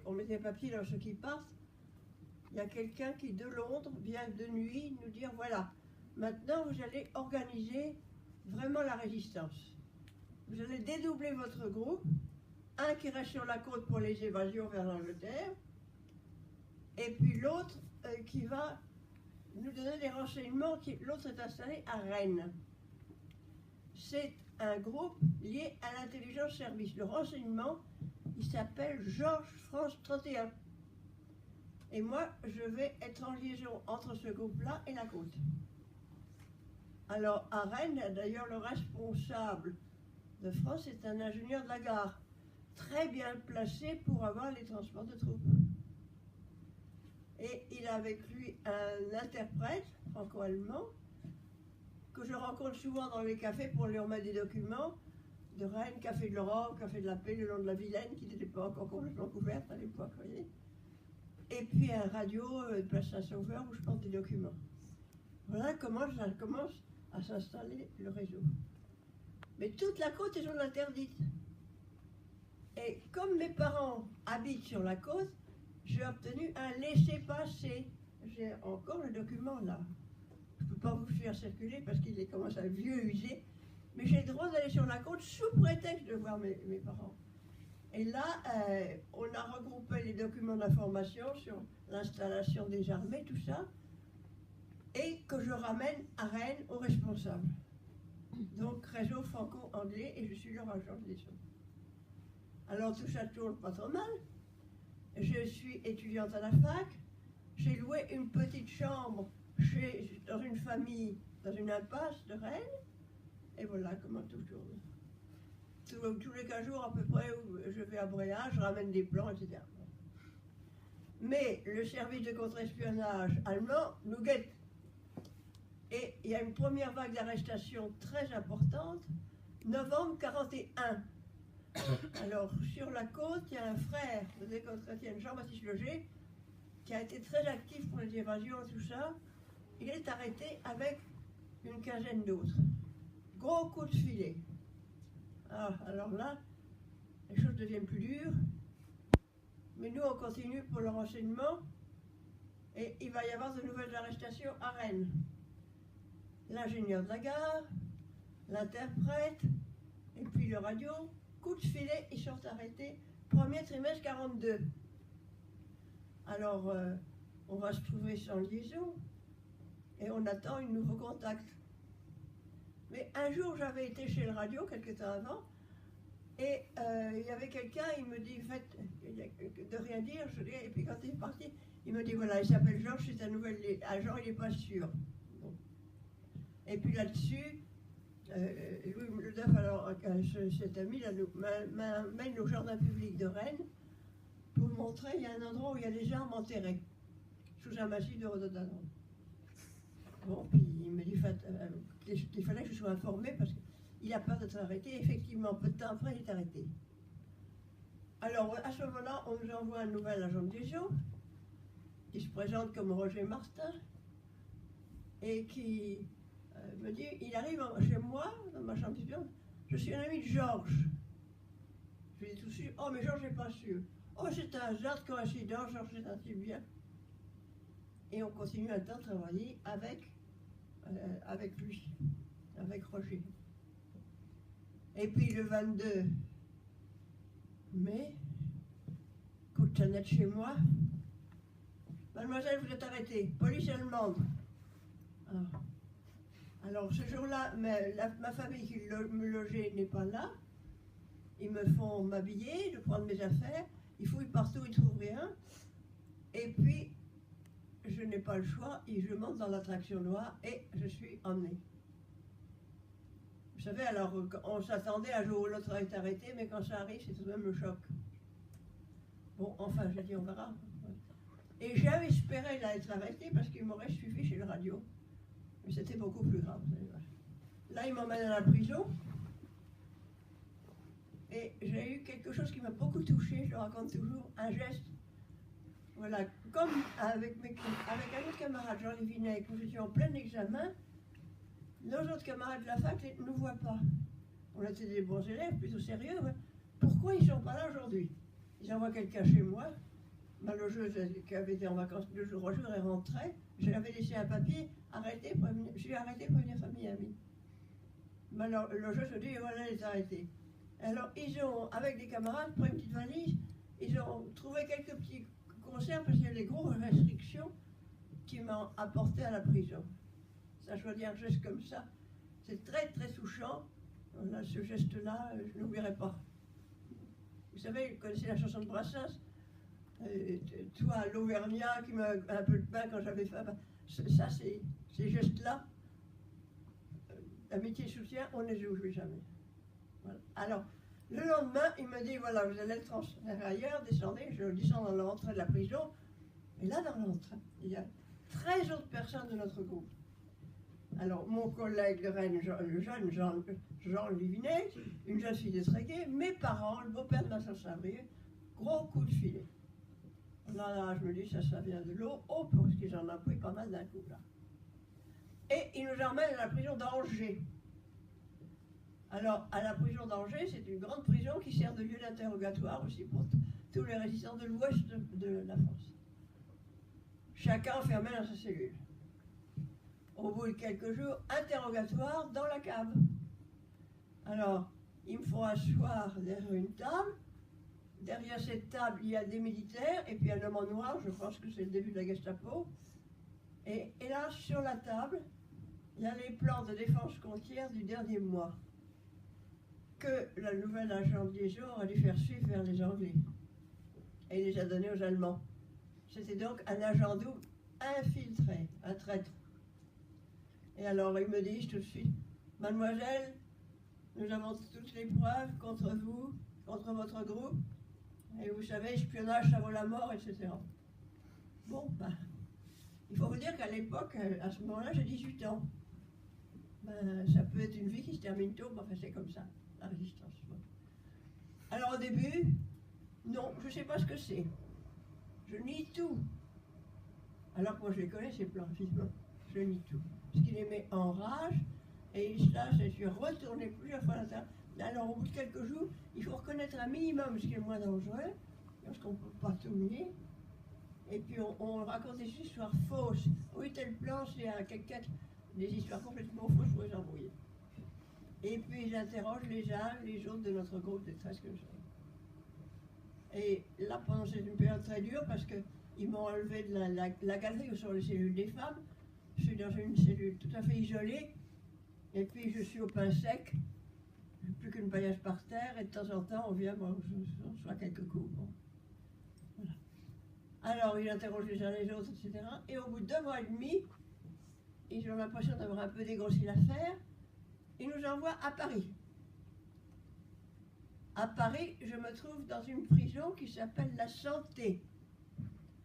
on met des papiers dans ceux qui partent. Il y a quelqu'un qui, de Londres, vient de nuit nous dire, voilà, maintenant vous allez organiser vraiment la résistance. Vous allez dédoubler votre groupe, un qui reste sur la côte pour les évasions vers l'Angleterre, et puis l'autre qui va nous donner des renseignements, l'autre est installé à Rennes. C'est un groupe lié à l'intelligence service. Le renseignement, il s'appelle Georges France 31. Et moi, je vais être en liaison entre ce groupe-là et la côte. Alors, à Rennes, d'ailleurs, le responsable de France est un ingénieur de la gare, très bien placé pour avoir les transports de troupes. Et il a avec lui un interprète franco-allemand que je rencontre souvent dans les cafés pour lui remettre des documents de Rennes, Café de l'Europe, Café de la Paix, le long de la Vilaine, qui n'était pas encore complètement couverte à l'époque, vous voyez. Et puis un radio, Place Saint-Sauveur, où je porte des documents. Voilà comment ça commence à s'installer le réseau. Mais toute la côte est zone interdite. Et comme mes parents habitent sur la côte, j'ai obtenu un laissez-passer. J'ai encore le document là. Je ne peux pas vous faire circuler parce qu'il commence à vieux user. Mais j'ai le droit d'aller sur la côte sous prétexte de voir mes parents. Et là, on a regroupé les documents d'information sur l'installation des armées, tout ça, et que je ramène à Rennes aux responsables. Donc, réseau franco-anglais, et je suis leur agent de liaison. Alors, tout ça tourne pas trop mal. Je suis étudiante à la fac. J'ai loué une petite chambre dans une famille, dans une impasse de Rennes. Et voilà comment tout tourne. Tous les 15 jours à peu près, je vais à Bréa, je ramène des plans, etc. Mais le service de contre-espionnage allemand nous guette. Et il y a une première vague d'arrestations très importante, novembre 41. Alors, sur la côte, il y a un frère de l'école chrétienne, Jean-Baptiste Leger, qui a été très actif pour les évasions et tout ça. Il est arrêté avec une quinzaine d'autres. Gros coup de filet. Ah, alors là, les choses deviennent plus dures. Mais nous, on continue pour le renseignement. Et il va y avoir de nouvelles arrestations à Rennes. L'ingénieur de la gare, l'interprète, et puis le radio. Coup de filet, ils sont arrêtés. Premier trimestre 42. Alors, on va se trouver sans liaison. Et on attend un nouveau contact. Mais un jour, j'avais été chez le radio, quelques temps avant, et il y avait quelqu'un, il me dit, faites de rien dire, je dis, et puis quand il est parti, il me dit, voilà, il s'appelle Georges, c'est un nouvel agent, il n'est pas sûr. Bon. Et puis là-dessus, Louis Le Deuf, alors, cet ami, m'amène au jardin public de Rennes pour me montrer, il y a un endroit où il y a des armes enterrées, sous un massif de rhododendron. Bon, puis il me dit qu'il fallait que je sois informé parce qu'il a peur d'être arrêté. Effectivement, peu de temps après, il est arrêté. Alors, à ce moment-là, on nous envoie un nouvel agent de liaison qui se présente comme Roger Martin et qui me dit, il arrive chez moi, dans ma chambre d'étudiante, je suis un ami de Georges. Je lui dis tout de suite, oh, mais Georges n'est pas sûr. Oh, c'est un hasard de coïncidence, Georges c'est un type bien. Et on continue un temps de travailler avec lui, avec Roger. Et puis le 22 mai, coup de sonnette chez moi. Mademoiselle, vous êtes arrêtée, police allemande. Ah. Alors ce jour-là, ma famille qui me logeait n'est pas là. Ils me font m'habiller, de prendre mes affaires. Ils fouillent partout, ils ne trouvent rien. Et puis, je n'ai pas le choix, et je monte dans l'attraction noire et je suis emmenée. Vous savez, alors, on s'attendait un jour où l'autre est arrêté, mais quand ça arrive, c'est tout de même le choc. Bon, enfin, j'ai dit, on verra. Et j'avais espéré là être arrêté parce qu'il m'aurait suffi chez le radio. Mais c'était beaucoup plus grave. Là, il m'emmène à la prison. Et j'ai eu quelque chose qui m'a beaucoup touchée, je le raconte toujours, un geste. Voilà, comme avec un autre camarade, Jean-Louis Vinet, quand j'étais en plein examen, nos autres camarades de la fac ne nous voient pas. On était des bons élèves, plutôt sérieux. Mais pourquoi ils ne sont pas là aujourd'hui? ils envoient quelqu'un chez moi. Ma logeuse qui avait été en vacances 2 jours, 3 jours, elle rentrait. Je lui avais laissé un papier, je lui ai arrêté pour venir famille et amis. Ma logeuse me dit, voilà, elle est arrêtée. Alors, ils ont, avec des camarades, pris une petite valise, ils ont trouvé quelques petits conserves parce qu'il y a des grosses restrictions qui m'ont apporté à la prison. Ça, je dois dire un geste comme ça. C'est très, très touchant. Voilà, ce geste-là, je n'oublierai pas. Vous savez, vous connaissez la chanson de Brassens, toi, l'Auvergnat qui m'a un peu de pain quand j'avais faim. Ça, ces gestes-là, amitié et soutien, on ne les oublie jamais. Voilà. Alors, le lendemain, il me dit, voilà, vous allez le transférer ailleurs, descendez. Je descends dans l'entrée de la prison. Et là, dans l'entrée, il y a 13 autres personnes de notre groupe. Alors, mon collègue de Rennes, le jeune Jean Livinet, une jeune fille de Tréguier, mes parents, le beau-père de ma soeur Sabrier, gros coup de filet. Là, je me dis, ça vient de l'eau. Oh, parce qu'ils en ont pris pas mal d'un coup, là. Et ils nous emmènent à la prison d'Angers. Alors, à la prison d'Angers, c'est une grande prison qui sert de lieu d'interrogatoire aussi pour tous les résistants de l'ouest de la France. Chacun enfermé dans sa cellule. Au bout de quelques jours, interrogatoire dans la cave. Alors, il me faut asseoir derrière une table. Derrière cette table, il y a des militaires et puis un homme en noir, je pense que c'est le début de la Gestapo. Et là, sur la table, il y a les plans de défense côtière du dernier mois que la nouvelle agent de liaison a dû faire suivre vers les Anglais. Et il les a donnés aux Allemands. C'était donc un agent double infiltré, un traître. Et alors ils me disent tout de suite, mademoiselle, nous avons toutes les preuves contre vous, contre votre groupe, et vous savez, espionnage, ça vaut la mort, etc. Bon, ben, il faut vous dire qu'à l'époque, à ce moment-là, j'ai 18 ans. Ben, ça peut être une vie qui se termine tôt, mais enfin, c'est comme ça, la résistance. Bon. Alors au début, non, je ne sais pas ce que c'est. Je nie tout. Alors que moi, je les connais, ces plans, vivement. Je nie tout. Ce qui les met en rage, et là, je suis retourné plusieurs fois à la table. Alors, au bout de quelques jours, il faut reconnaître un minimum ce qui est le moins dangereux, parce qu'on ne peut pas tout nier. Et puis, on raconte des histoires fausses. Oui, tel plan, c'est à quelqu'un, des histoires complètement fausses pour les embrouiller. Et puis, j'interroge les uns, les autres de notre groupe des 13 que j'ai. Et là, pendant cette période très dure, parce qu'ils m'ont enlevé de la galerie où sont les cellules des femmes. Je suis dans une cellule tout à fait isolée, et puis je suis au pain sec, plus qu'une paillasse par terre, et de temps en temps, on vient, bon, on reçoit quelques coups. Bon. Voilà. Alors, ils interrogent les uns les autres, etc. Et au bout de 2 mois et demi, ils ont l'impression d'avoir un peu dégrossi l'affaire, ils nous envoient à Paris. À Paris, je me trouve dans une prison qui s'appelle La Santé.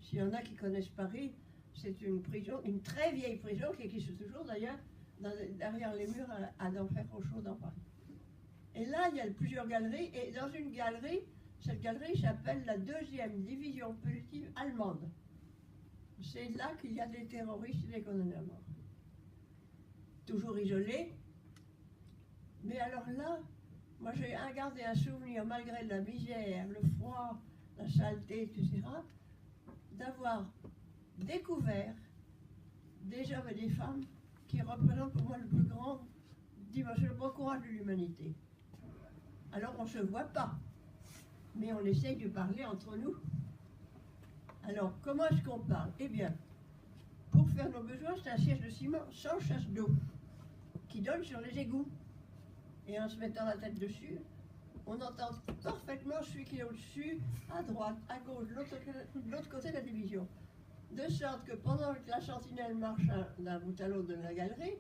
S'il y en a qui connaissent Paris, c'est une prison, une très vieille prison qui existe toujours d'ailleurs, derrière les murs à l'enfer au chaud dans Paris. Et là, il y a plusieurs galeries, et dans une galerie, cette galerie s'appelle la 2e division punitive allemande. C'est là qu'il y a des terroristes et des condamnés à mort. Toujours isolés. Mais alors là, moi j'ai gardé un souvenir, malgré la misère, le froid, la saleté, etc., d'avoir découvert des hommes et des femmes qui représentent pour moi le plus grand dimension, le bon courage de l'humanité. Alors on ne se voit pas, mais on essaye de parler entre nous. Alors comment est-ce qu'on parle? Eh bien, pour faire nos besoins, c'est un siège de ciment sans chasse d'eau, qui donne sur les égouts. Et en se mettant la tête dessus, on entend parfaitement celui qui est au-dessus, à droite, à gauche, de l'autre côté de la division. De sorte que pendant que la sentinelle marche d'un bout à l'autre de la galerie,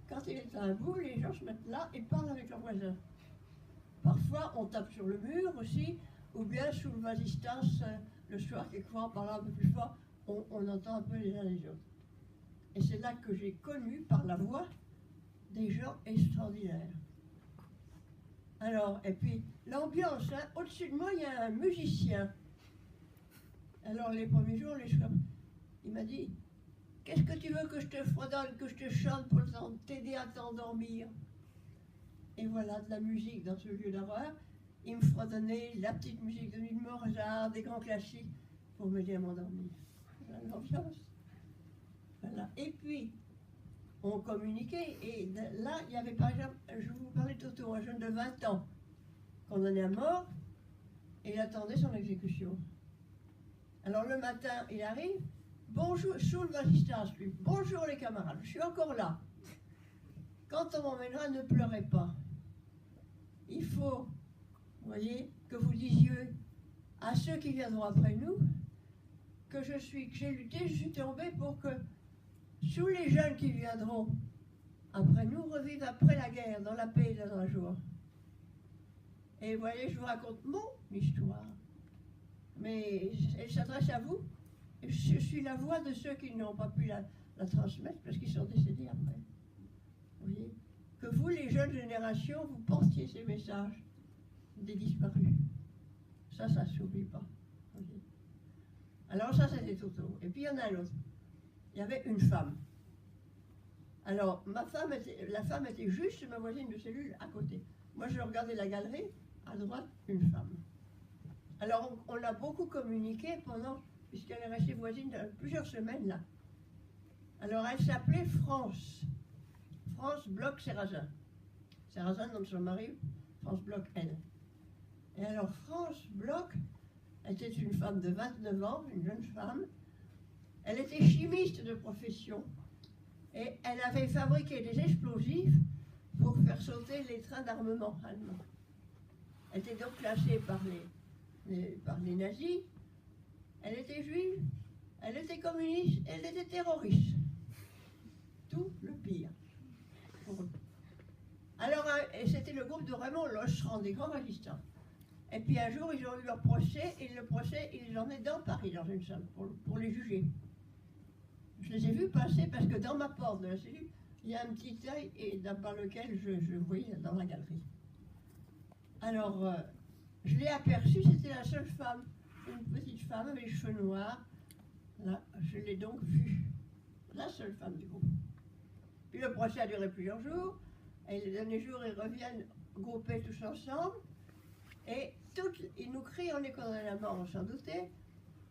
quand il est à un bout, les gens se mettent là et parlent avec leurs voisins. Parfois, on tape sur le mur aussi, ou bien sous le vasistas, le soir, quelquefois, en parlant un peu plus fort, on entend un peu les uns les autres. Et c'est là que j'ai connu, par la voix, des gens extraordinaires. Alors, et puis, l'ambiance, hein, au-dessus de moi, il y a un musicien. Alors, les premiers jours, il m'a dit, qu'est-ce que tu veux que je te fredonne, que je te chante pour t'aider à t'endormir? Et voilà, de la musique dans ce lieu d'horreur. il me fredonnait la petite musique de nuit de Mozart, des grands classiques, pour m'aider à m'endormir. Voilà l'ambiance. Voilà. Et puis, on communiquait, et là, il y avait par exemple, je vous parlais de Toto, un jeune de 20 ans, condamné à mort, et il attendait son exécution. Alors le matin, il arrive, bonjour, sous l'assistance, lui, bonjour les camarades, je suis encore là. Quand on m'emmènera, ne pleurez pas. Il faut, vous voyez, que vous disiez à ceux qui viendront après nous que j'ai lutté, je suis tombé pour que tous les jeunes qui viendront après nous revivent après la guerre, dans la paix et dans la joie. Et vous voyez, je vous raconte mon histoire, mais elle s'adresse à vous. Je suis la voix de ceux qui n'ont pas pu la transmettre parce qu'ils sont décédés après. Vous voyez, que vous, les jeunes générations, vous portiez ces messages des disparus. Ça ne s'oublie pas. Voyez. Alors ça, c'était Toto. Et puis il y en a un autre. Il y avait une femme. Alors, la femme était juste ma voisine de cellule à côté. Moi, je regardais la galerie, à droite, une femme. Alors, on a beaucoup communiqué pendant, puisqu'elle est restée voisine plusieurs semaines là. Alors, elle s'appelait France. France Bloch Serrazin. Serrazin, nom de son mari, France Bloch, elle. Et alors, France Bloch était une femme de 29 ans, une jeune femme. Elle était chimiste de profession. Et elle avait fabriqué des explosifs pour faire sauter les trains d'armement allemands. Elle était donc classée par les nazis. Elle était juive, elle était communiste, elle était terroriste. Tout le pire pour eux. Alors, c'était le groupe de Raymond Locherand, des grands résistants. Et puis un jour, ils ont eu leur procès, et le procès, ils les emmenaient dans Paris, dans une salle, pour les juger. Je les ai vus passer parce que dans ma porte de la cellule, il y a un petit œil et par lequel je voyais dans la galerie. Alors, je l'ai aperçue, c'était la seule femme, une petite femme avec les cheveux noirs. Là, je l'ai donc vue, la seule femme du groupe. Puis le procès a duré plusieurs jours, et les derniers jours, ils reviennent groupés tous ensemble, et ils nous crient, on est condamnés à mort, on s'en doutait.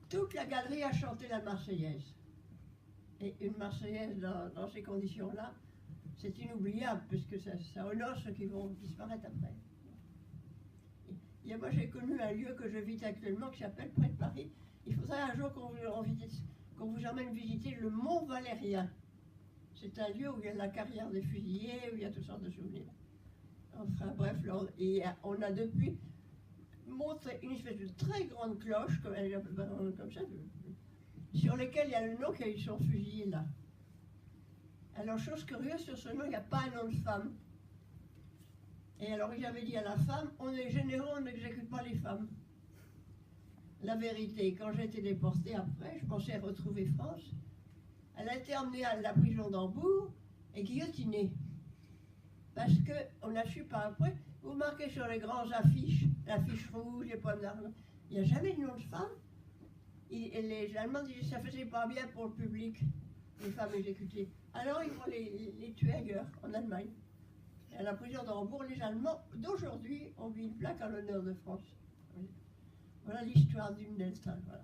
Toute la galerie a chanté la Marseillaise. Et une Marseillaise dans ces conditions-là, c'est inoubliable, puisque ça honore ceux qui vont disparaître après. Moi, j'ai connu un lieu que je visite actuellement qui s'appelle près de Paris. Il faudrait un jour qu'on vous emmène visiter le Mont Valérien. C'est un lieu où il y a la carrière des fusillés, où il y a toutes sortes de souvenirs. Enfin bref, on a depuis montré une espèce de très grande cloche, comme ça, sur lesquels il y a le nom qu'ils sont fusillés là. Alors, chose curieuse, sur ce nom, il n'y a pas un nom de femme. Et alors, j'avais dit à la femme, on est généreux, on n'exécute pas les femmes. La vérité, quand j'ai été déportée après, je pensais retrouver France. Elle a été emmenée à la prison d'Hambourg et guillotinée. Parce qu'on a su par après, vous marquez sur les grandes affiches, l'affiche rouge, les pommes d'argent, il n'y a jamais de nom de femme. Et les Allemands disaient que ça faisait pas bien pour le public, les femmes exécutées. Alors ils vont les tuer ailleurs, en Allemagne. Et à la prison d'Hambourg, les Allemands d'aujourd'hui ont mis une plaque en l'honneur de France. Voilà l'histoire d'une Delta. Voilà.